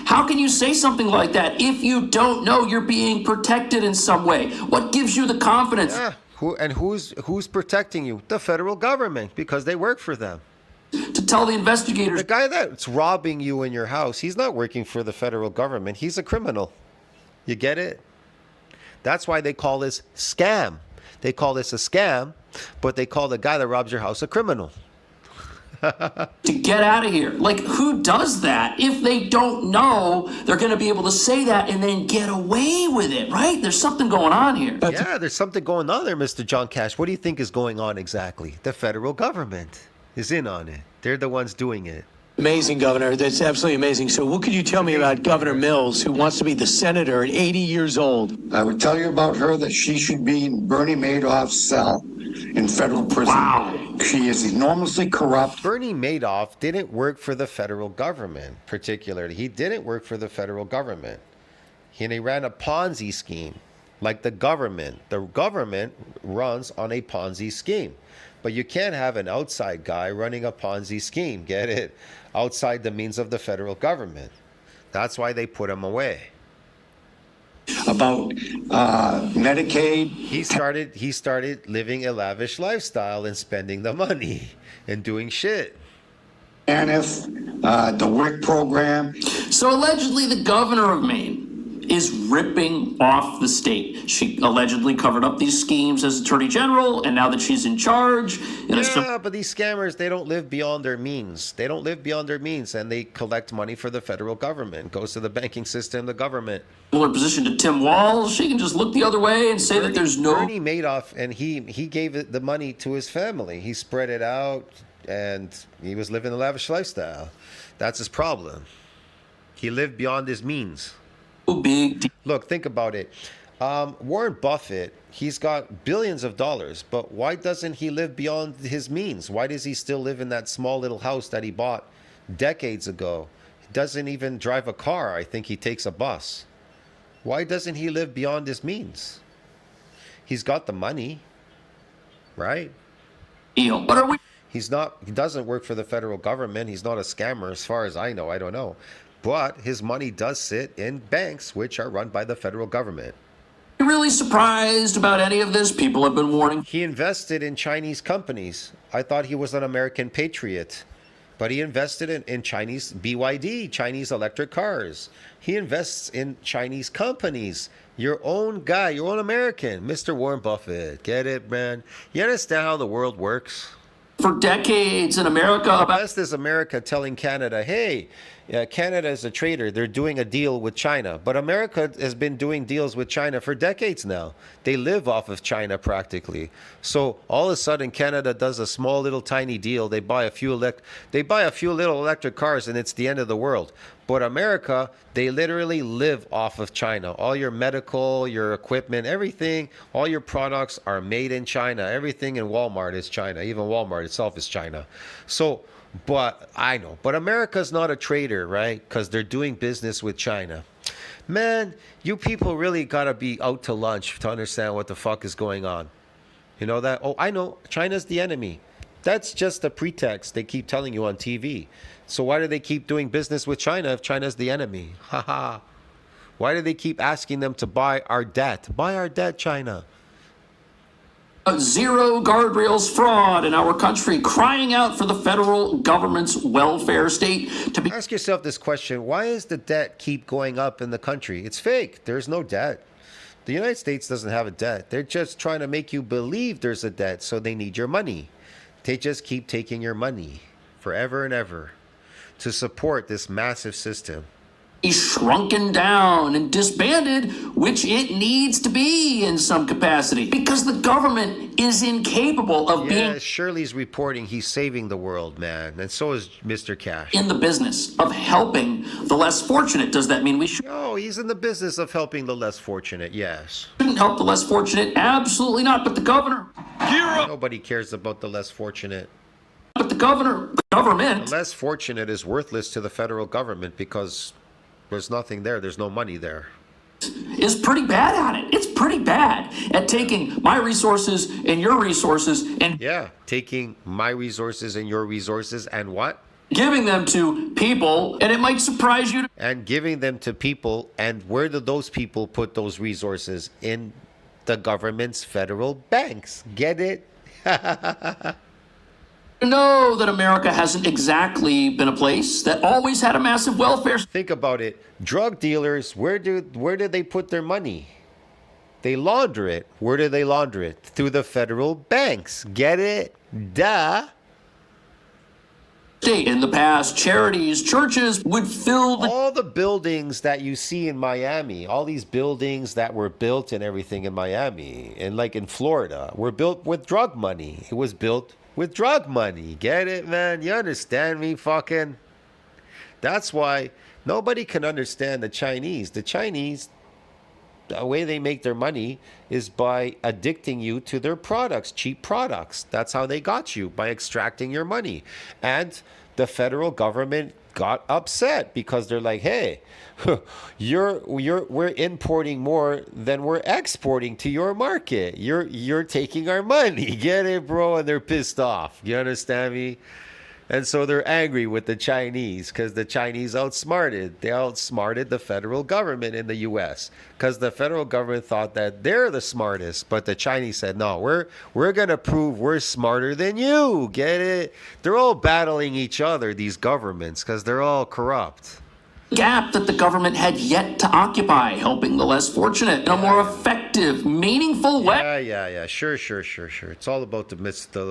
How can you say something like that if you don't know you're being protected in some way? What gives you the confidence? Yeah. Who's protecting you? The federal government, because they work for them. To tell the investigators. The guy that's robbing you in your house, he's not working for the federal government. He's a criminal. You get it? That's why they call this scam. They call this a scam, but they call the guy that robs your house a criminal. To get out of here. Like, who does that? If they don't know, they're going to be able to say that and then get away with it, right? There's something going on here. Yeah, there's something going on there, Mr. John Cash. What do you think is going on exactly? The federal government is in on it. They're the ones doing it. Amazing, Governor. That's absolutely amazing. So what could you tell me about Governor Mills, who wants to be the senator at 80 years old? I would tell you about her that she should be in Bernie Madoff's cell in federal prison. Wow. She is enormously corrupt. Bernie Madoff didn't work for the federal government, particularly. He didn't work for the federal government. And he ran a Ponzi scheme, like the government. The government runs on a Ponzi scheme. But you can't have an outside guy running a Ponzi scheme, get it? Outside the means of the federal government. That's why they put him away. About Medicaid. He started living a lavish lifestyle and spending the money and doing shit. ANIF, the WIC program. So allegedly the governor of Maine is ripping off the state. She allegedly covered up these schemes as attorney general, and now that she's in charge... but these scammers, they don't live beyond their means. They don't live beyond their means, and they collect money for the federal government. It goes to the banking system, the government. Similar position to Tim Walz. She can just look the other way and say that there's no... Bernie Madoff, and he gave the money to his family. He spread it out, and he was living a lavish lifestyle. That's his problem. He lived beyond his means. Big. Look, think about it. Warren Buffett, he's got billions of dollars, but why doesn't he live beyond his means? Why does he still live in that small little house that he bought decades ago? He doesn't even drive a car. I think he takes a bus. Why doesn't he live beyond his means? He's got the money, right? What are we? He doesn't work for the federal government. He's not a scammer as far as I know. I don't know. But his money does sit in banks, which are run by the federal government. Are you really surprised about any of this? People have been warning. He invested in Chinese companies. I thought he was an American patriot. But he invested in Chinese BYD, Chinese electric cars. He invests in Chinese companies. Your own guy, your own American, Mr. Warren Buffett. Get it, man? You understand how the world works? For decades in America. The best is America telling Canada, hey, Canada is a traitor. They're doing a deal with China. But America has been doing deals with China for decades now. They live off of China practically. So all of a sudden, Canada does a small little tiny deal. They buy a few little electric cars, and it's the end of the world. But America, they literally live off of China. All your medical, your equipment, everything, all your products are made in China. Everything in Walmart is China. Even Walmart itself is China. So, but America's not a traitor, right? Because they're doing business with China. Man, you people really got to be out to lunch to understand what the fuck is going on. You know that? Oh, I know. China's the enemy. That's just a pretext they keep telling you on TV. So why do they keep doing business with China if China's the enemy? Haha. Why do they keep asking them to buy our debt? Buy our debt, China. Zero guardrails fraud in our country, crying out for the federal government's welfare state to be... Ask yourself this question. Why is the debt keep going up in the country? It's fake. There's no debt. The United States doesn't have a debt. They're just trying to make you believe there's a debt, so they need your money. They just keep taking your money forever and ever to support this massive system. shrunken down and disbanded, which it needs to be in some capacity, because the government is incapable of being Shirley's reporting he's saving the world, man. And so is Mr. Cash. in the business of helping the less fortunate. Does that mean we No, he's in the business of helping the less fortunate, yes. shouldn't help the less fortunate? Absolutely not. But the government. Nobody cares about the less fortunate. But the government The less fortunate is worthless to the federal government because there's nothing there. There's no money there. is pretty bad at it. It's pretty bad at taking my resources and your resources and taking my resources and your resources and what? Giving them to people, and it might surprise you. And giving them to people, and where do those people put those resources? In the government's federal banks. Get it? Know that America hasn't exactly been a place that always had a massive welfare. Think about it. Drug dealers, where do they put their money? They launder it. Where do they launder it? Through the federal banks. Get it? Duh. In the past, charities, churches would fill all the buildings that you see in Miami, all these buildings that were built and everything in Miami and like in Florida were built with drug money. It was built with drug money. Get it, man? You understand me, fucking? That's why nobody can understand the Chinese. The Chinese, the way they make their money is by addicting you to their products, cheap products. That's how they got you, by extracting your money. And the federal government got upset because they're like, hey, we're importing more than we're exporting to your market. You're taking our money. Get it, bro? And they're pissed off. You understand me? And so they're angry with the Chinese because the Chinese outsmarted the federal government in the U.S. because the federal government thought that they're the smartest, but the Chinese said, no, we're going to prove we're smarter than you. Get it? They're all battling each other, these governments, because they're all corrupt. Gap that the government had yet to occupy, helping the less fortunate in a more effective, meaningful way. Yeah. Sure. It's all about the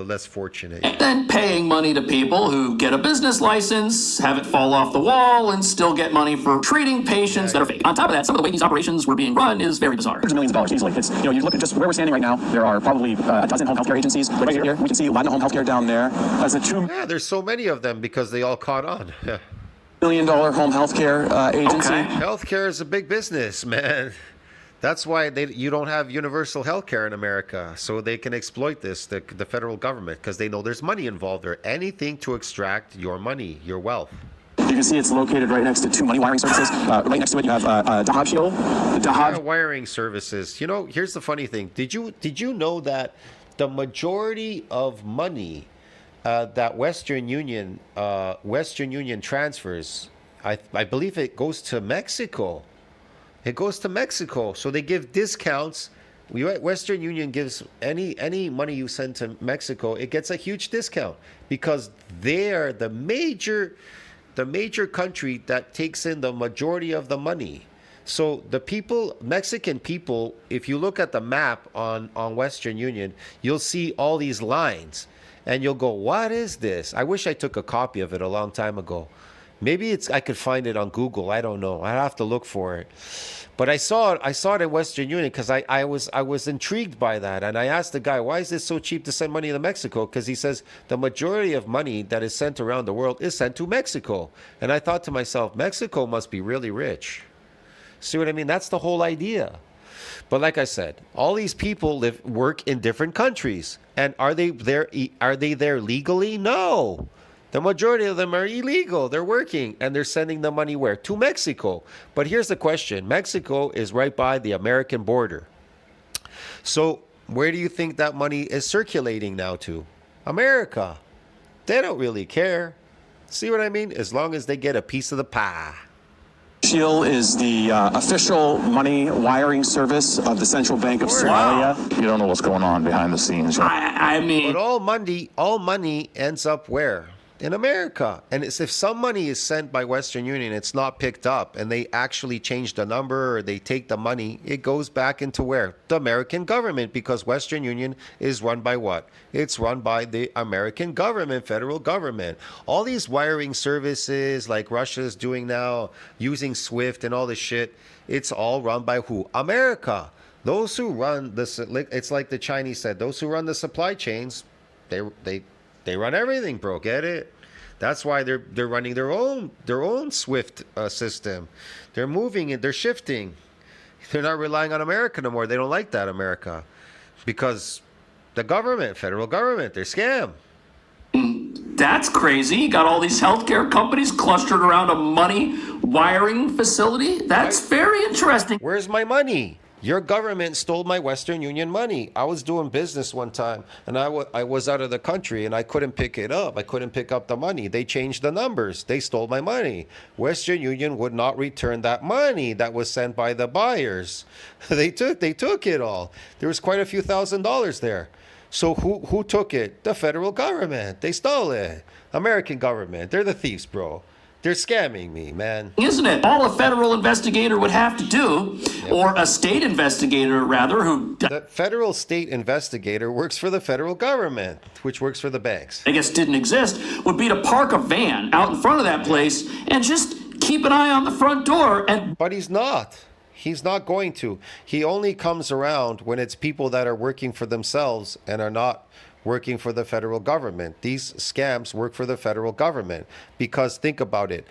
less fortunate. And then paying money to people who get a business license, have it fall off the wall, and still get money for treating patients that are fake. On top of that, some of the way these operations were being run is very bizarre. Hundreds of millions of dollars easily. It's, you look at just where we're standing right now, there are probably a dozen home healthcare agencies. Right here, we can see Latin Home Healthcare down there. There's so many of them because they all caught on. Yeah. $1 million home healthcare agency. Okay. Healthcare is a big business, man. That's why you don't have universal healthcare in America, so they can exploit this, the federal government, because they know there's money involved there. Anything to extract your money, your wealth. You can see it's located right next to two money wiring services. Right next to it, you have Dahab Shield. Wiring services. Here's the funny thing. Did you know that the majority of money that Western Union transfers, I believe it goes to Mexico. It goes to Mexico. So they give discounts. Western Union gives any money you send to Mexico, it gets a huge discount because they're the major country that takes in the majority of the money. So the Mexican people, if you look at the map on Western Union, you'll see all these lines. And you'll go, what is this? I wish I took a copy of it a long time ago. Maybe I could find it on Google. I don't know. I'd have to look for it. But I saw it in Western Union because I was intrigued by that. And I asked the guy, why is this so cheap to send money to Mexico? Because he says the majority of money that is sent around the world is sent to Mexico. And I thought to myself, Mexico must be really rich. See what I mean? That's the whole idea. But like I said, all these people work in different countries. And are they there legally? No. The majority of them are illegal. They're working and they're sending the money where? To Mexico. But here's the question. Mexico is right by the American border. So where do you think that money is circulating now to? America. They don't really care. See what I mean? As long as they get a piece of the pie. Shield is the official money wiring service of the Central Bank of Somalia. You don't know what's going on behind the scenes. I mean, but all money ends up where? in America. And it's, if some money is sent by Western Union, it's not picked up, and they actually change the number or they take the money, it goes back into where? The American government, because Western Union is run by what? It's run by the American government, federal government. All these wiring services like Russia's doing now, using SWIFT and all this shit, it's all run by who? America. Those who run this, it's like the Chinese said, those who run the supply chains, they run everything, bro. Get it? That's why they're running their own SWIFT system. They're moving it. They're shifting. They're not relying on America no more. They don't like that, America, because the government, federal government, they're scam. That's crazy. You got all these healthcare companies clustered around a money wiring facility. That's very interesting. Where's my money? Your government stole my Western Union money. I was doing business one time, and I was out of the country, and I couldn't pick it up. I couldn't pick up the money. They changed the numbers. They stole my money. Western Union would not return that money that was sent by the buyers. They took it all. There was quite a few $1,000s there. So who took it? The federal government. They stole it. American government. They're the thieves, bro. They're scamming me, man. Isn't it? All a federal investigator would have to do, or a state investigator, rather, who... The federal state investigator works for the federal government, which works for the banks. I guess didn't exist, would be to park a van out in front of that place and just keep an eye on the front door and... But he's not. He's not going to. He only comes around when it's people that are working for themselves and are not working for the federal government. These scams work for the federal government because think about it.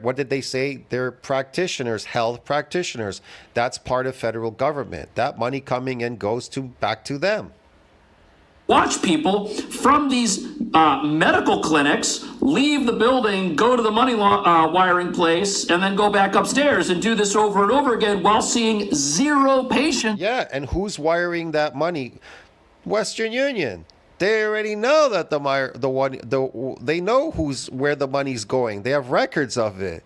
What did they say? They're practitioners, health practitioners. That's part of federal government. That money coming in goes back to them. Watch people from these medical clinics leave the building, go to the money wiring place, and then go back upstairs and do this over and over again while seeing zero patients. Yeah, and who's wiring that money? Western Union. They already know that they know where the money's going. They have records of it.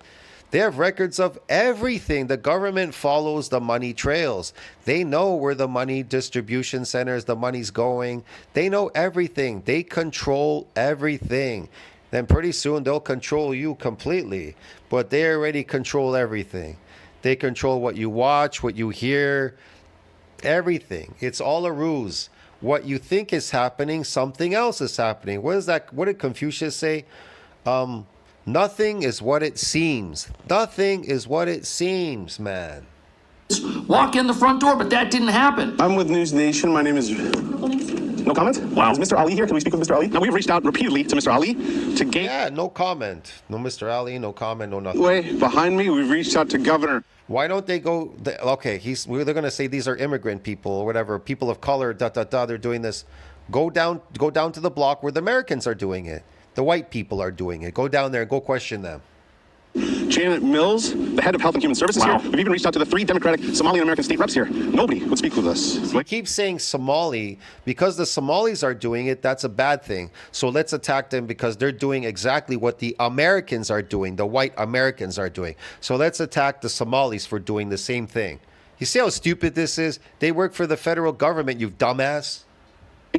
They have records of everything. The government follows the money trails. They know where the money distribution centers, the money's going. They know everything. They control everything. Then pretty soon they'll control you completely. But they already control everything. They control what you watch, what you hear, everything. It's all a ruse. What you think is happening, something else is happening. What is that? What did Confucius say? Nothing is what it seems. Nothing is what it seems, man. Walk in the front door, but that didn't happen. I'm with News Nation. My name is... No comment? Wow. Is Mr. Ali here? Can we speak with Mr. Ali? Now, we've reached out repeatedly to Mr. Ali to gain... Yeah, no comment. No Mr. Ali, no comment, no nothing. Way behind me, we've reached out to Governor... Why don't they go... Okay, they're going to say these are immigrant people or whatever, people of color, they're doing this. Go down to the block where the Americans are doing it. The white people are doing it. Go down there and go question them. Janet Mills, the head of Health and Human Services here. We've even reached out to the 3 Democratic Somali and American state reps here. Nobody would speak with us. We keep saying Somali because the Somalis are doing it. That's a bad thing. So let's attack them because they're doing exactly what the Americans are doing. The white Americans are doing. So let's attack the Somalis for doing the same thing. You see how stupid this is? They work for the federal government, you dumbass.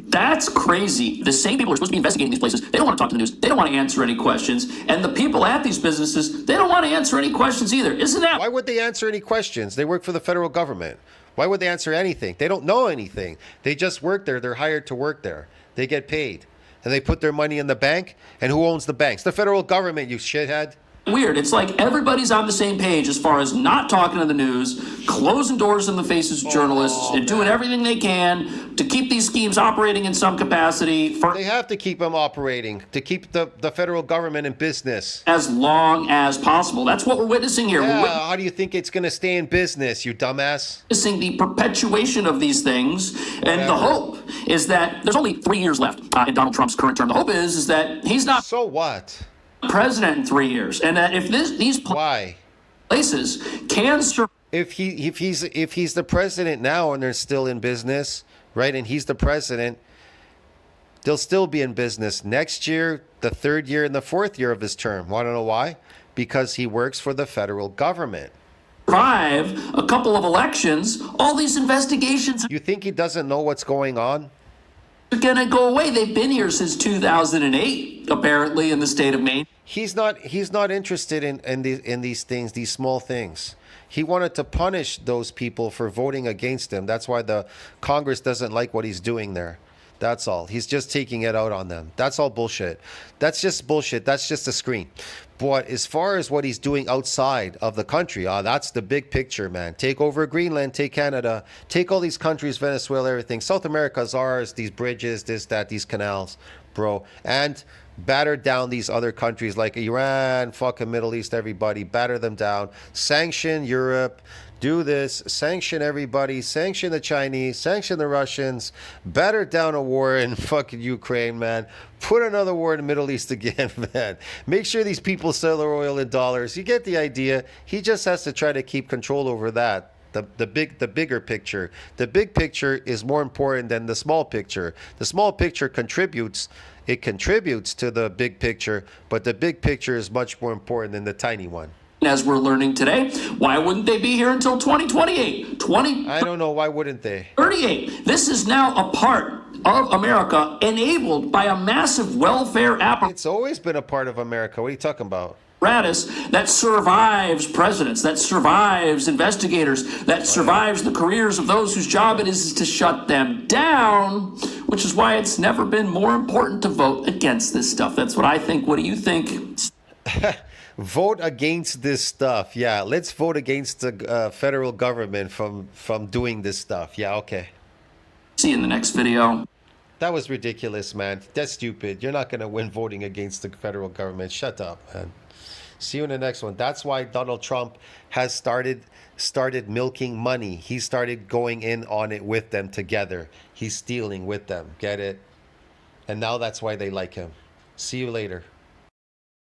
That's crazy. The same people who are supposed to be investigating these places, they don't want to talk to the news. They don't want to answer any questions. And the people at these businesses, they don't want to answer any questions either. Isn't that? Why would they answer any questions? They work for the federal government. Why would they answer anything? They don't know anything. They just work there. They're hired to work there. They get paid. And they put their money in the bank. And who owns the banks? The federal government, you shithead. Weird. It's like everybody's on the same page as far as not talking to the news, closing doors in the faces of journalists, and doing everything they can to keep these schemes operating in some capacity. They have to keep them operating, to keep the federal government in business. As long as possible. That's what we're witnessing here. Yeah, how do you think it's going to stay in business, you dumbass? Witnessing the perpetuation of these things, and the hope is that there's only 3 years left in Donald Trump's current term. The hope is that he's not... So what? President in 3 years, and that if these places can serve, if he's the president now and they're still in business, right, and he's the president, they'll still be in business next year, the 3rd year, and the 4th year of his term. Want to know why? Because he works for the federal government. Survive a couple of elections, all these investigations. You think he doesn't know what's going on? They're going to go away. They've been here since 2008, apparently, in the state of Maine. He's not interested in these things, these small things. He wanted to punish those people for voting against him. That's why the Congress doesn't like what he's doing there. That's all. He's just taking it out on them. That's all bullshit. That's just bullshit. That's just a screen. But as far as what he's doing outside of the country, that's the big picture, man. Take over Greenland, take Canada, take all these countries, Venezuela, everything. South America's ours, these bridges, this, that, these canals, bro. And batter down these other countries like Iran, fucking Middle East, everybody. Batter them down. Sanction Europe. Do this, sanction everybody, sanction the Chinese, sanction the Russians, batter down a war in fucking Ukraine, man. Put another war in the Middle East again, man. Make sure these people sell their oil in dollars. You get the idea. He just has to try to keep control over that. The bigger picture. The big picture is more important than the small picture. The small picture contributes to the big picture, but the big picture is much more important than the tiny one. As we're learning today, why wouldn't they be here until 2028? I don't know. Why wouldn't they? 38. This is now a part of America enabled by a massive welfare apparatus. It's always been a part of America. What are you talking about? That survives presidents, that survives investigators, that survives the careers of those whose job it is to shut them down, which is why it's never been more important to vote against this stuff. That's what I think. What do you think? Vote against this stuff. Yeah, let's vote against the federal government from doing this stuff. Yeah, okay. See you in the next video. That was ridiculous, man. That's stupid. You're not going to win voting against the federal government. Shut up, man. See you in the next one. That's why Donald Trump has started milking money. He started going in on it with them together. He's stealing with them. Get it? And now that's why they like him. See you later.